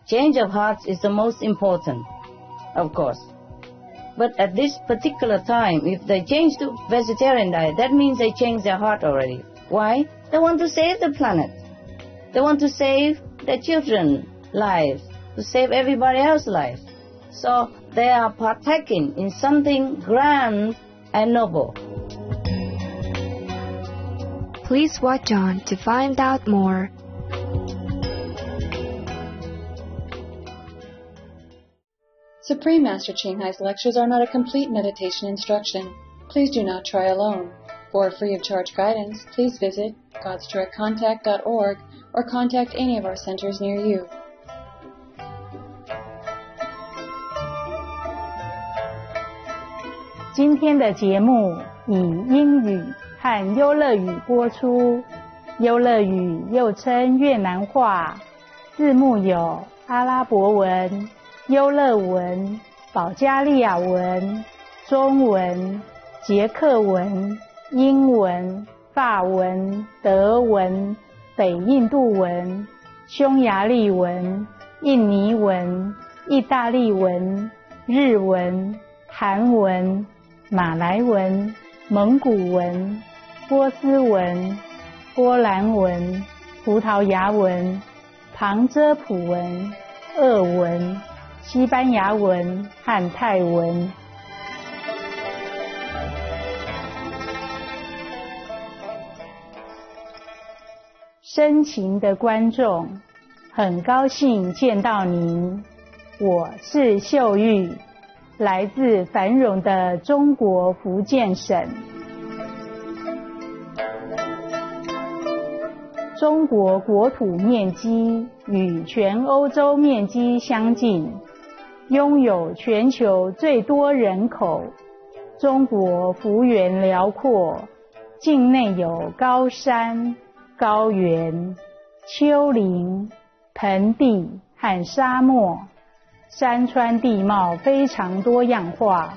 change of heart is the most important, of course. But at this particular time, if they change to vegetarian diet, that means they change their heart already. Why? They want to save the planet. They want to save their children's lives, to save everybody else's life. So they are partaking in something grand and noble. Please watch on to find out more. Supreme Master Ching Hai's lectures are not a complete meditation instruction. Please do not try alone. For free of charge guidance, please visit godsdirectcontact.org or contact any of our centers near you. 今天的节目以英语和优乐语播出。优乐语又称越南话，字幕有阿拉伯文、优乐文、保加利亚文、中文、捷克文、英文、法文、德文、北印度文、匈牙利文、印尼文、意大利文、日文、韩文、马来文、蒙古文、波斯文、波兰文、葡萄牙文、旁遮普文、俄文、西班牙文和泰文。深情的观众，很高兴见到您，我是秀玉，来自繁荣的中国福建省。中国国土面积与全欧洲面积相近，拥有全球最多人口。中国幅员辽阔，境内有高山、高原、丘陵、盆地和沙漠，山川地貌非常多样化，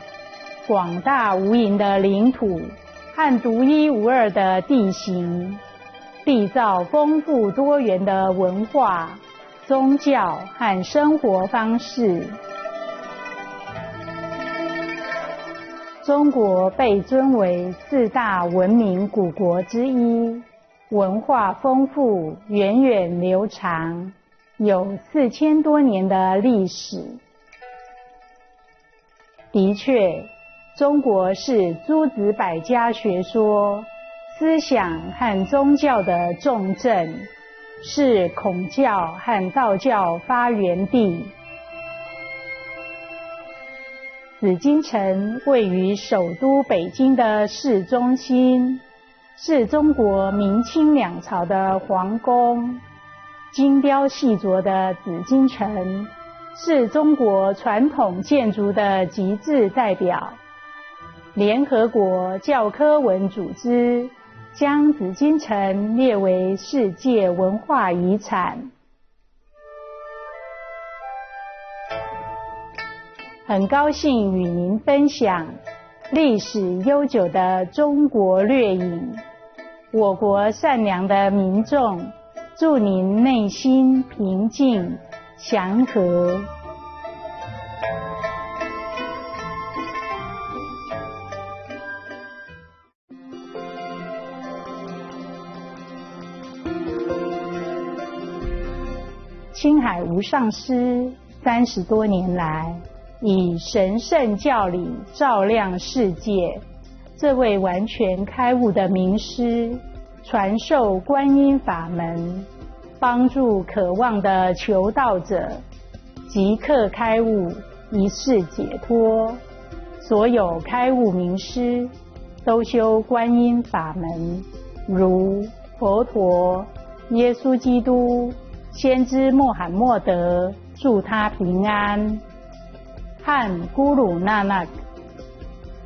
广大无垠的领土和独一无二的地形，缔造丰富多元的文化、宗教和生活方式。中国被尊为4大文明古国之一，文化丰富，源远流长，有4000多年的历史。的确，中国是诸子百家学说、思想和宗教的重镇，是孔教和道教发源地。紫禁城位于首都北京的市中心，是中国明清两朝的皇宫。精雕细琢的紫禁城是中国传统建筑的极致代表。联合国教科文组织将紫禁城列为世界文化遗产。很高兴与您分享历史悠久的中国掠影。我国善良的民众，祝您内心平静祥和。青海无上师30多年来，以神圣教理照亮世界。这位完全开悟的名师，传授观音法门，帮助渴望的求道者即刻开悟，一世解脱。所有开悟名师都修观音法门，如佛陀、耶稣基督、先知穆罕默德，祝他平安，和咕噜那纳克。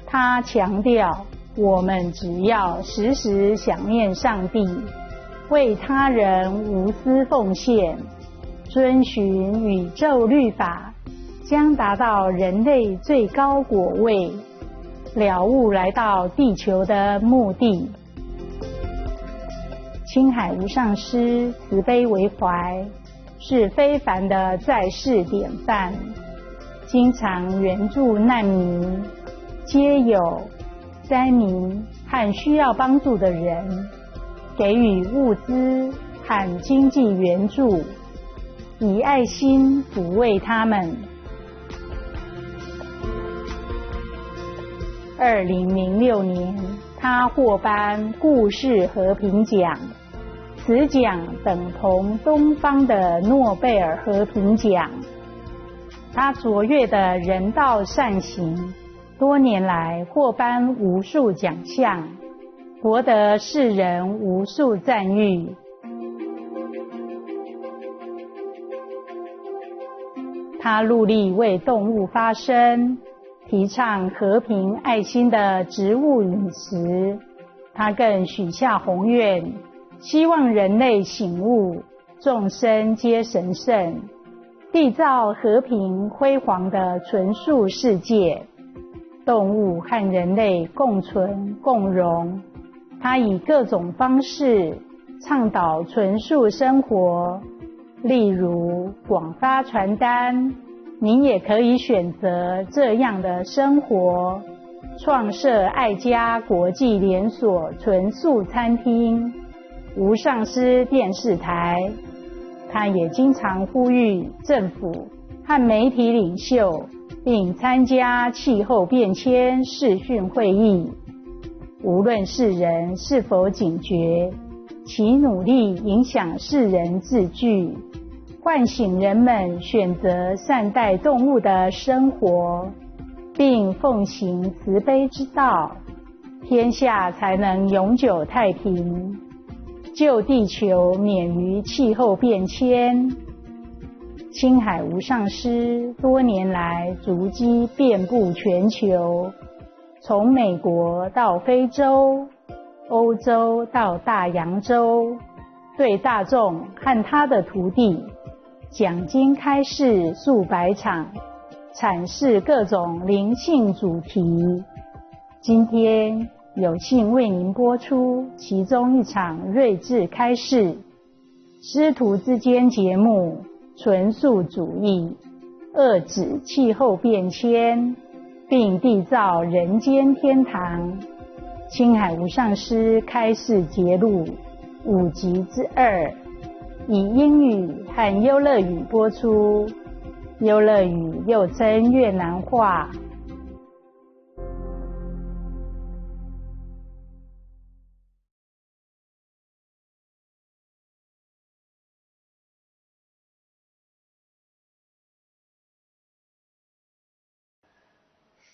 他强调，我们只要时时想念上帝，为他人无私奉献，遵循宇宙律法，将达到人类最高果位，了悟来到地球的目的。青海无上师慈悲为怀，是非凡的在世典范，经常援助难民、街友、灾民和需要帮助的人，给予物资和经济援助，以爱心抚慰他们。2006年，他获颁故世和平奖，此奖等同东方的诺贝尔和平奖。他卓越的人道善行，多年来获颁无数奖项，博得世人无数赞誉。他努力为动物发声，提倡和平爱心的植物饮食。他更许下宏愿，希望人类醒悟，众生皆神圣，缔造和平辉煌的纯素世界，动物和人类共存共荣。他以各种方式倡导纯素生活，例如广发传单，您也可以选择这样的生活，创设爱家国际连锁纯素餐厅、无上师电视台。他也经常呼吁政府和媒体领袖，并参加气候变迁视讯会议。无论世人是否警觉，其努力影响世人自具，唤醒人们选择善待动物的生活，并奉行慈悲之道，天下才能永久太平，救地球免于气候变迁。青海无上师多年来足迹遍布全球，从美国到非洲、欧洲到大洋洲，对大众和他的徒弟讲经开示数百场，阐释各种灵性主题。今天有幸为您播出其中一场睿智开示，师徒之间节目纯素主义，遏止气候变迁，并缔造人间天堂。青海无上师开示节录5集之2，以英语和优乐语播出。优乐语又称越南话。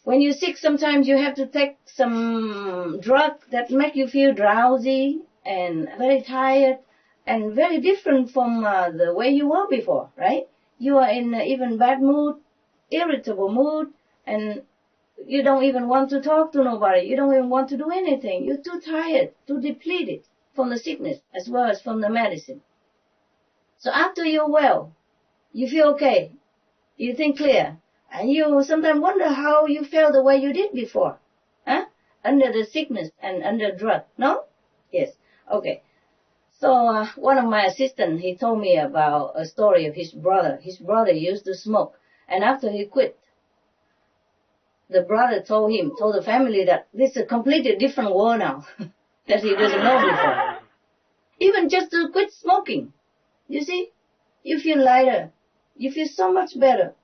When you're sick, sometimes you have to take some drug that make you feel drowsy and very tired and very different from the way you were before, right? You are in even bad mood, irritable mood, and you don't even want to talk to nobody. You don't even want to do anything. You're too tired, too depleted from the sickness as well as from the medicine. So after you're well, you feel okay, you think clear, and you sometimes wonder how you felt the way you did before, huh? Under the sickness and under drug, no? Yes, okay. So one of my assistants, he told me about a story of his brother. His brother used to smoke, and after he quit, the brother told the family that this is a completely different world now that he doesn't know before. Even just to quit smoking, you see, you feel lighter, you feel so much better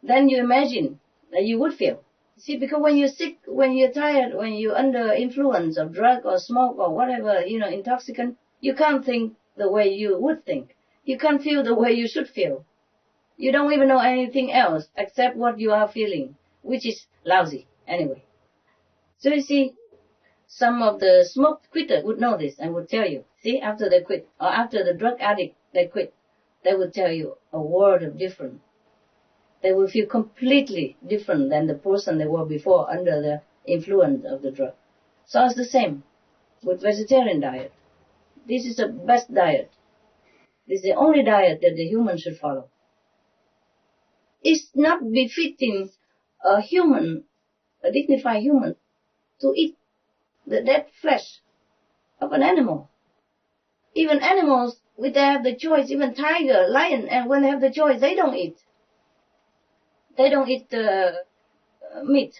than you imagine that you would feel. See, because when you're sick, when you're tired, when you're under influence of drug or smoke or whatever, intoxicant, you can't think the way you would think. You can't feel the way you should feel. You don't even know anything else except what you are feeling, which is lousy anyway. So you see, some of the smoke quitter would know this and would tell you, see, after they quit, or after the drug addict, they quit, they would tell you a world of difference. They will feel completely different than the person they were before under the influence of the drug. So it's the same with vegetarian diet. This is the best diet. This is the only diet that the human should follow. It's not befitting a human, a dignified human, to eat the dead flesh of an animal. Even animals When they have the choice, even tiger, lion, and when they have the choice, they don't eat. They don't eat meat.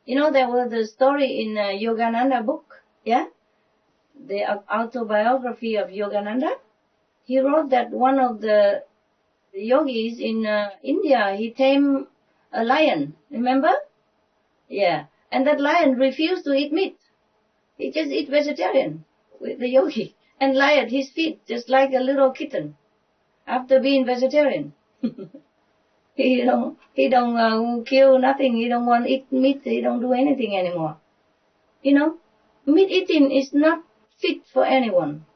You know, there was the story in Yogananda book, yeah? The autobiography of Yogananda. He wrote that one of the yogis in India, he tamed a lion, remember? Yeah. And that lion refused to eat meat. He just eat vegetarian with the yogi and lie at his feet just like a little kitten after being vegetarian. He don't kill nothing. He don't want to eat meat. He don't do anything anymore. You know, meat eating is not fit for anyone.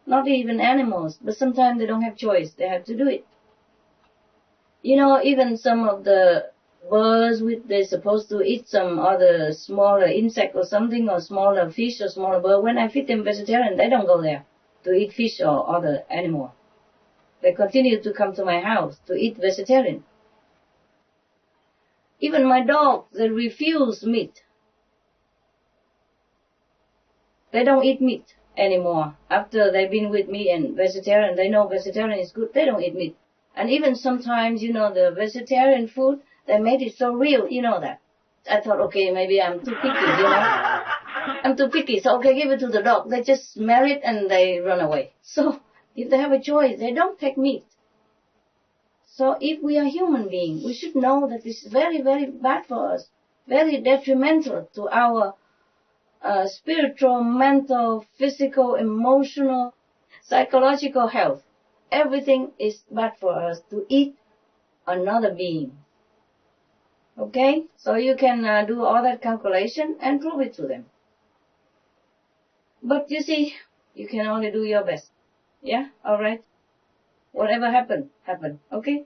Not even animals, but sometimes they don't have choice. They have to do it. You know, even some of the birds, they're supposed to eat some other smaller insect or something, or smaller fish or smaller bird. When I feed them vegetarian, they don't go there to eat fish or other animal. They continue to come to my house to eat vegetarian. Even my dogs, they refuse meat. They don't eat meat anymore. After they've been with me and vegetarian, they know vegetarian is good. They don't eat meat. And even sometimes, you know, the vegetarian food, they made it so real, you know that. I thought, okay, maybe I'm too picky, you know. I'm too picky, so okay, give it to the dog. They just smell it and they run away. So, if they have a choice, they don't take meat. So, if we are human beings, we should know that this is very, very bad for us. Very detrimental to our spiritual, mental, physical, emotional, psychological health. Everything is bad for us to eat another being. Okay? So you can do all that calculation and prove it to them. But you see, you can only do your best. Yeah? Alright? Whatever happened, happened. Okay?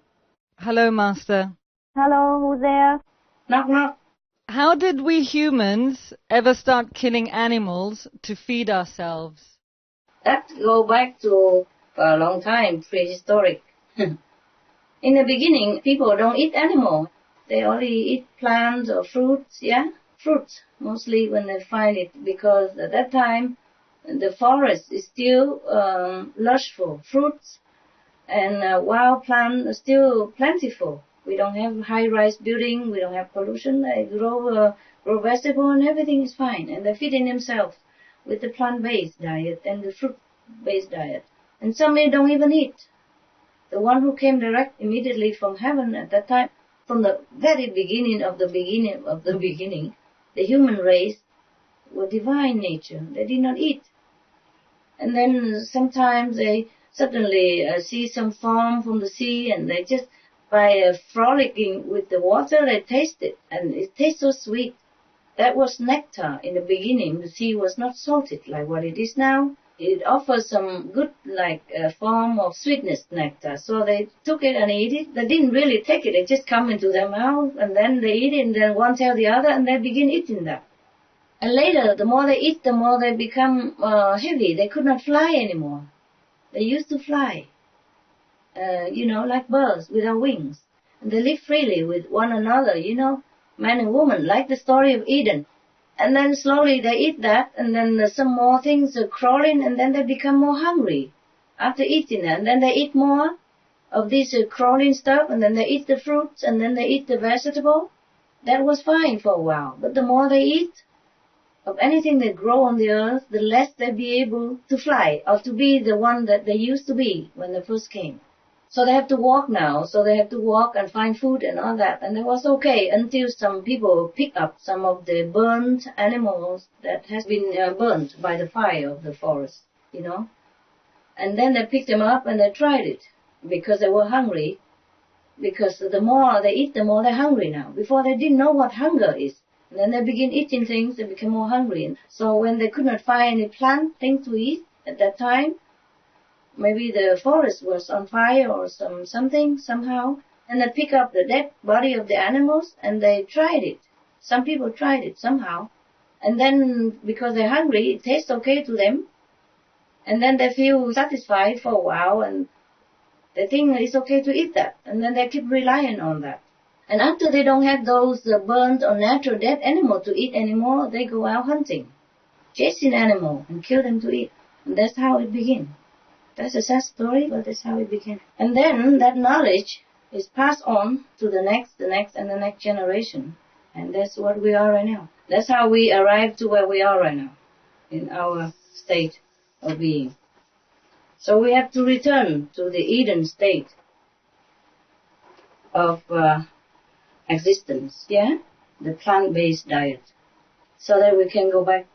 Hello, Master. Hello, who's there? Knock, knock. How did we humans ever start killing animals to feed ourselves? That go back to a long time, prehistoric. In the beginning, people don't eat animal. They only eat plants or fruits, yeah? Fruits, mostly when they find it, because at that time, the forest is still lushful. Fruits and wild plants are still plentiful. We don't have high-rise building, we don't have pollution. They grow vegetable and everything is fine. And they're feeding themselves with the plant-based diet and the fruit-based diet. And some they don't even eat. The one who came direct immediately from heaven at that time, from the very beginning of the beginning, the human race were divine nature. They did not eat. And then sometimes they suddenly see some farm from the sea, and they just, by frolicking with the water, they taste it. And it tastes so sweet. That was nectar in the beginning. The sea was not salted like what it is now. It offers some good, form of sweetness nectar. So they took it and ate it. They didn't really take it. It just come into their mouth, and then they eat it, and then one tell the other, and they begin eating that. And later, the more they eat, the more they become heavy. They could not fly anymore. They used to fly, like birds without wings. And they live freely with one another, man and woman, like the story of Eden. And then slowly they eat that, and then some more things are crawling, and then they become more hungry after eating it. And then they eat more of this crawling stuff, and then they eat the fruits, and then they eat the vegetable. That was fine for a while. But the more they eat of anything that grow on the earth, the less they be able to fly, or to be the one that they used to be when they first came. So they have to walk now, so they have to walk and find food and all that. And it was okay until some people pick up some of the burnt animals that has been burnt by the fire of the forest, And then they picked them up and they tried it because they were hungry. Because the more they eat, the more they're hungry now. Before they didn't know what hunger is. And then they begin eating things, they become more hungry. So when they could not find any plant thing to eat at that time, maybe the forest was on fire or something somehow, and they pick up the dead body of the animals and they tried it. Some people tried it somehow. And then because they're hungry, it tastes okay to them. And then they feel satisfied for a while and they think it's okay to eat that. And then they keep relying on that. And after they don't have those burnt or natural dead animal to eat anymore, they go out hunting, chasing animal and kill them to eat. And that's how it began. That's a sad story, but that's how it began. And then that knowledge is passed on to the next, and the next generation. And that's what we are right now. That's how we arrive to where we are right now, in our state of being. So we have to return to the Eden state of existence, the plant-based diet, so that we can go back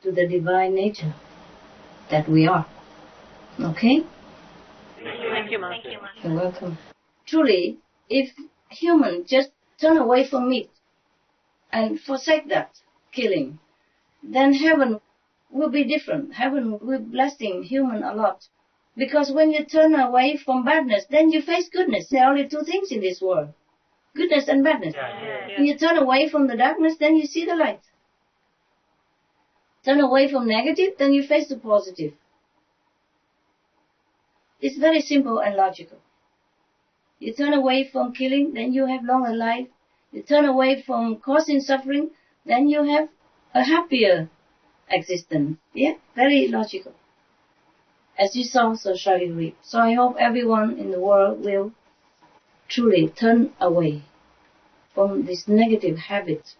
to the divine nature that we are. Okay? Thank you, Master. You're welcome. Truly, if humans just turn away from meat and forsake that killing, then heaven will be different. Heaven will be blessing human a lot. Because when you turn away from badness, then you face goodness. There are only two things in this world, goodness and badness. When you turn away from the darkness, then you see the light. Turn away from negative, then you face the positive. It's very simple and logical. You turn away from killing, then you have longer life. You turn away from causing suffering, then you have a happier existence. Very logical. As you sow, so shall you reap. So I hope everyone in the world will truly turn away from this negative habit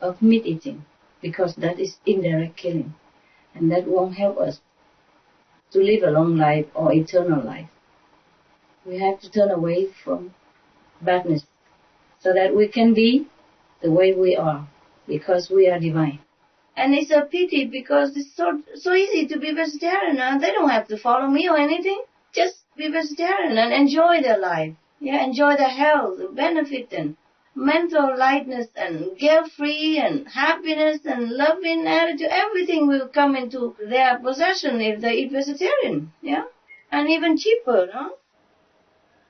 of meat eating, because that is indirect killing, and that won't help us to live a long life or eternal life. We have to turn away from badness so that we can be the way we are, because we are divine. And it's a pity because it's so easy to be vegetarian. And they don't have to follow me or anything. Just be vegetarian and enjoy their life. Enjoy their health, benefit, and mental lightness, and guilt-free, and happiness, and loving attitude. Everything will come into their possession if they eat vegetarian. And even cheaper, no?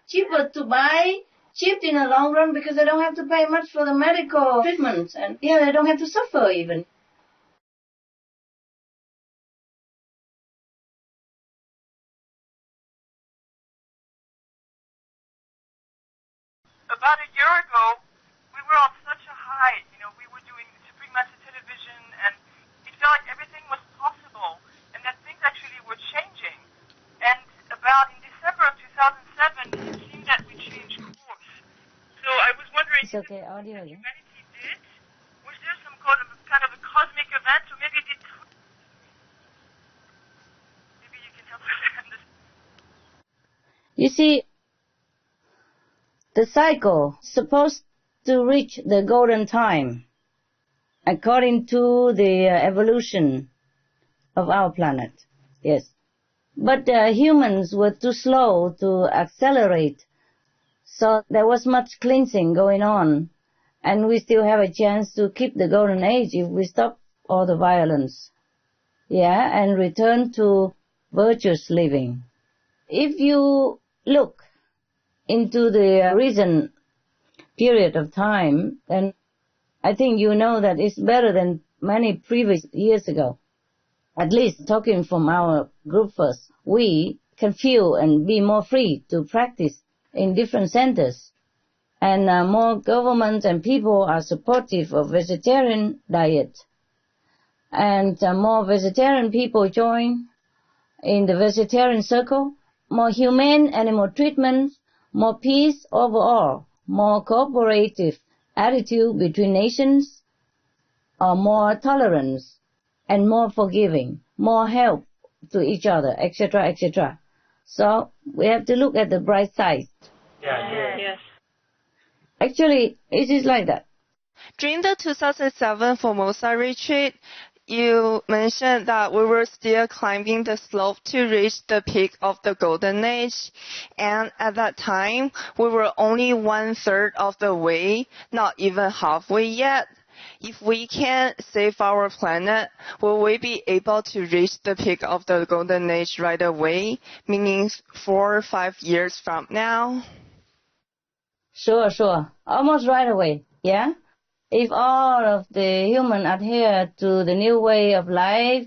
Cheaper to buy, cheap in the long run because they don't have to pay much for the medical treatment. And they don't have to suffer even. About a year ago, we were on such a high. We were doing Supreme Master Television, and it felt like everything was possible, and that things actually were changing. And about in December of 2007, it seemed that we changed course. So I was wondering, It's okay, audio, humanity did? Was there some kind of a cosmic event, or maybe it did? Maybe you can help us understand. You see, the cycle is supposed to reach the golden time according to the evolution of our planet. Yes. But humans were too slow to accelerate. So there was much cleansing going on. And we still have a chance to keep the golden age if we stop all the violence. And return to virtuous living. If you look into the recent period of time, then I think you know that it's better than many previous years ago. At least talking from our group first, we can feel and be more free to practice in different centers. And more governments and people are supportive of vegetarian diet. And more vegetarian people join in the vegetarian circle, more humane animal treatment, more peace overall, more cooperative attitude between nations, or more tolerance, and more forgiving, more help to each other, etc., etc. So we have to look at the bright side. Yes. Actually, it is like that. During the 2007 Formosa retreat, you mentioned that we were still climbing the slope to reach the peak of the Golden Age. And at that time, we were only 1/3 of the way, not even halfway yet. If we can save our planet, will we be able to reach the peak of the Golden Age right away, meaning 4 or 5 years from now? Sure. Almost right away, If all of the humans adhere to the new way of life,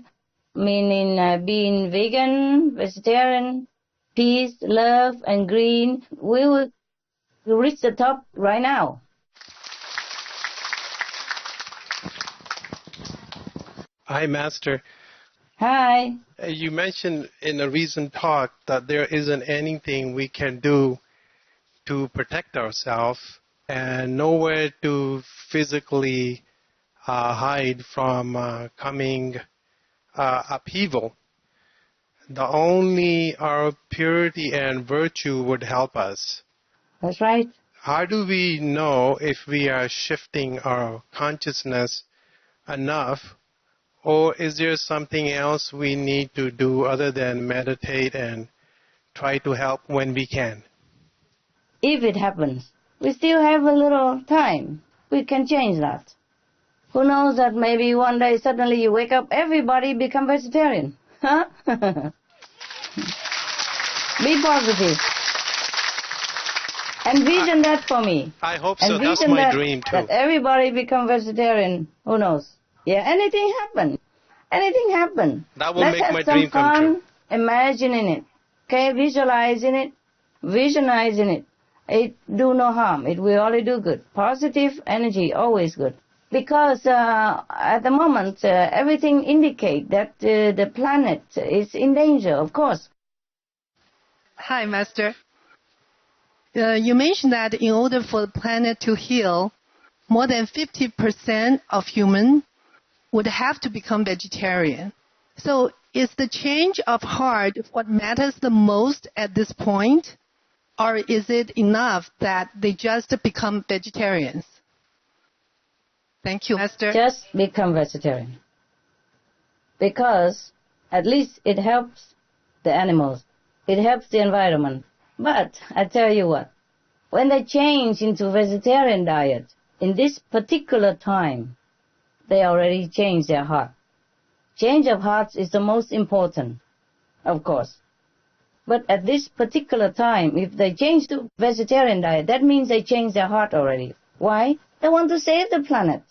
meaning being vegan, vegetarian, peace, love, and green, we will reach the top right now. Hi, Master. Hi. You mentioned in a recent talk that there isn't anything we can do to protect ourselves and nowhere to physically hide from coming upheaval. The only our purity and virtue would help us. That's right. How do we know if we are shifting our consciousness enough, or is there something else we need to do other than meditate and try to help when we can? If it happens, we still have a little time. We can change that. Who knows that maybe one day suddenly you wake up, everybody become vegetarian. Huh? Be positive. Envision that for me. I hope so. Envision That's my dream too. That everybody become vegetarian. Who knows? Yeah, anything happen. Anything happen. That will Let's make have my some dream come fun true. imagining it. Okay, visualizing it, visionizing it. It do no harm. It will only do good. Positive energy, always good. Because at the moment, everything indicates that the planet is in danger, of course. Hi, Master. You mentioned that in order for the planet to heal, more than 50% of humans would have to become vegetarian. So is the change of heart what matters the most at this point? Or is it enough that they just become vegetarians? Thank you, Master. Just become vegetarian. Because at least it helps the animals. It helps the environment. But I tell you what, when they change into vegetarian diet, in this particular time, they already change their heart. Change of hearts is the most important, of course. But at this particular time, if they change to vegetarian diet, that means they change their heart already. Why? They want to save the planet.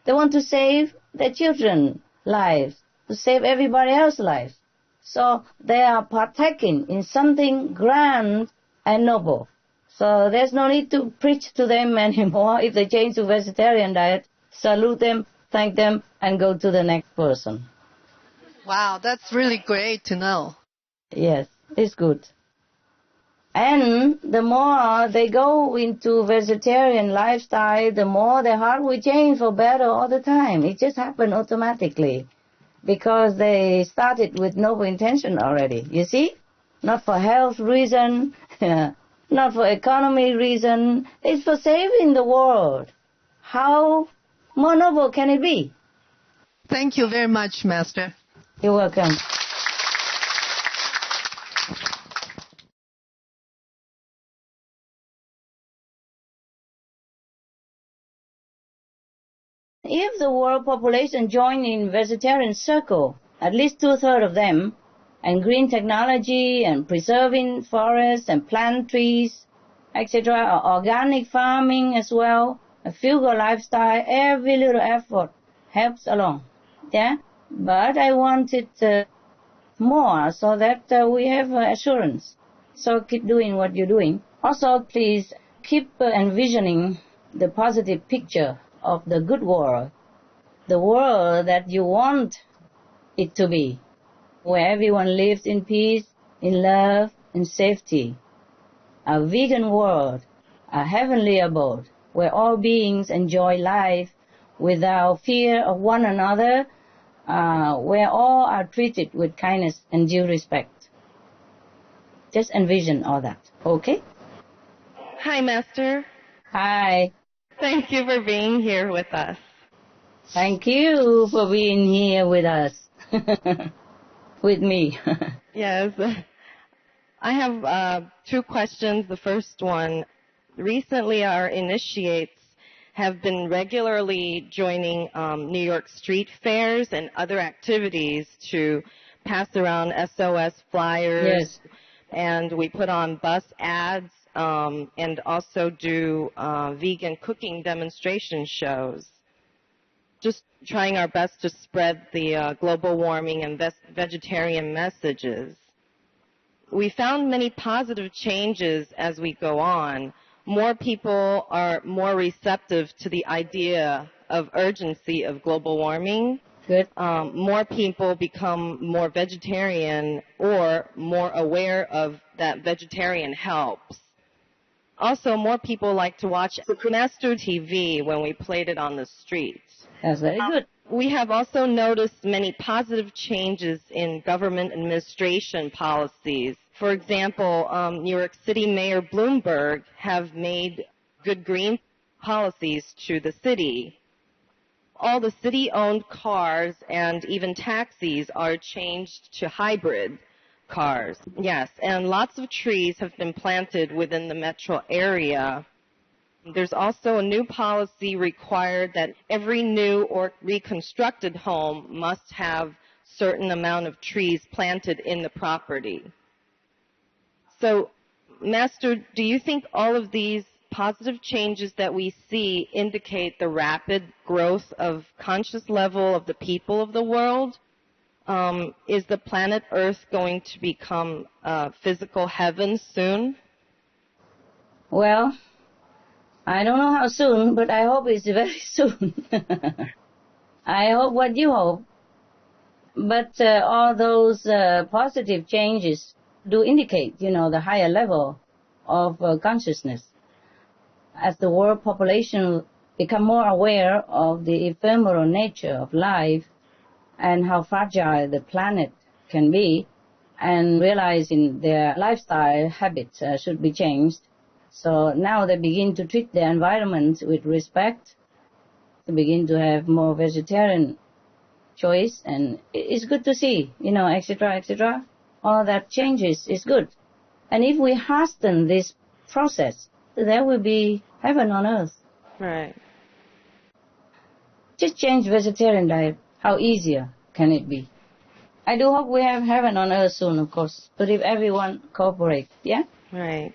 They want to save their children's lives, to save everybody else's lives. So they are partaking in something grand and noble. So there's no need to preach to them anymore. If they change to vegetarian diet, salute them, thank them, and go to the next person. Wow, that's really great to know. Yes, it's good. And the more they go into vegetarian lifestyle, the more their heart will change for better all the time. It just happened automatically because they started with noble intention already. You see? Not for health reason, not for economy reason. It's for saving the world. How more noble can it be? Thank you very much, Master. You're welcome. If the world population join in vegetarian circle, at least 2/3 of them, and green technology and preserving forests and plant trees, etc., or organic farming as well, a frugal lifestyle, every little effort helps along. Yeah, but I want it more so that we have assurance. So keep doing what you're doing. Also, please keep envisioning the positive picture of the good world, the world that you want it to be, where everyone lives in peace, in love, in safety. A vegan world, a heavenly abode, where all beings enjoy life without fear of one another, where all are treated with kindness and due respect. Just envision all that, okay? Hi, Master. Hi. Thank you for being here with us. Thank you for being here with us. With me. Yes. I have 2 questions. The first one, recently our initiates have been regularly joining New York street fairs and other activities to pass around SOS flyers. Yes. And we put on bus ads and also do vegan cooking demonstration shows. Just trying our best to spread the global warming and vegetarian messages. We found many positive changes as we go on. More people are more receptive to the idea of urgency of global warming. Good. More people become more vegetarian or more aware of that vegetarian helps. Also, more people like to watch Master TV when we played it on the streets. That's very good. We have also noticed many positive changes in government administration policies. For example, New York City Mayor Bloomberg have made good green policies to the city. All the city-owned cars and even taxis are changed to hybrid cars. Yes, and lots of trees have been planted within the metro area. There's also a new policy required that every new or reconstructed home must have certain amount of trees planted in the property. So, Master, do you think all of these positive changes that we see indicate the rapid growth of conscious level of the people of the world? Is the planet Earth going to become physical heaven soon? Well, I don't know how soon, but I hope it's very soon. I hope what you hope. But all those positive changes do indicate, the higher level of consciousness. As the world population become more aware of the ephemeral nature of life and how fragile the planet can be, and realizing their lifestyle habits should be changed. So now they begin to treat the environment with respect. They begin to have more vegetarian choice, and it's good to see, etc., etc. All that changes is good. And if we hasten this process, there will be heaven on earth. Right. Just change vegetarian diet. How easier can it be? I do hope we have heaven on earth soon, of course. But if everyone cooperates, yeah? Right.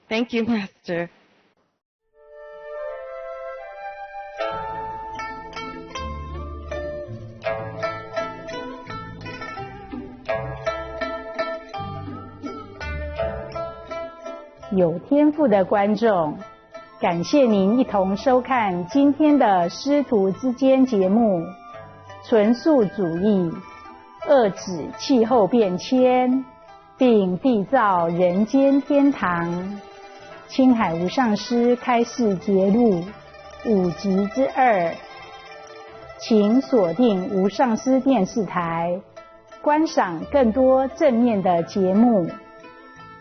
Thank you, Master.有天赋的观众，感谢您一同收看今天的师徒之间节目。纯素主义，遏止气候变迁，并缔造人间天堂。青海无上师开示节录5集之2，请锁定无上师电视台，观赏更多正面的节目。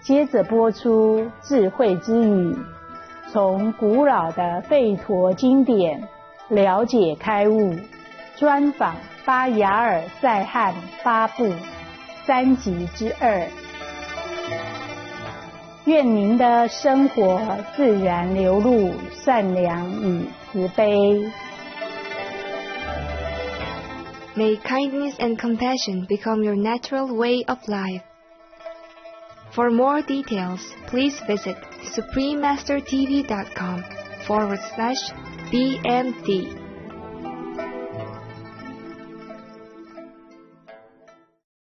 接着播出智慧之语，从古老的吠陀经典了解开悟，专访巴雅尔赛汉巴布3集之2。愿您的生活自然流露善良与慈悲。May kindness and compassion become your natural way of life. For more details, please visit suprememastertv.com/BMD.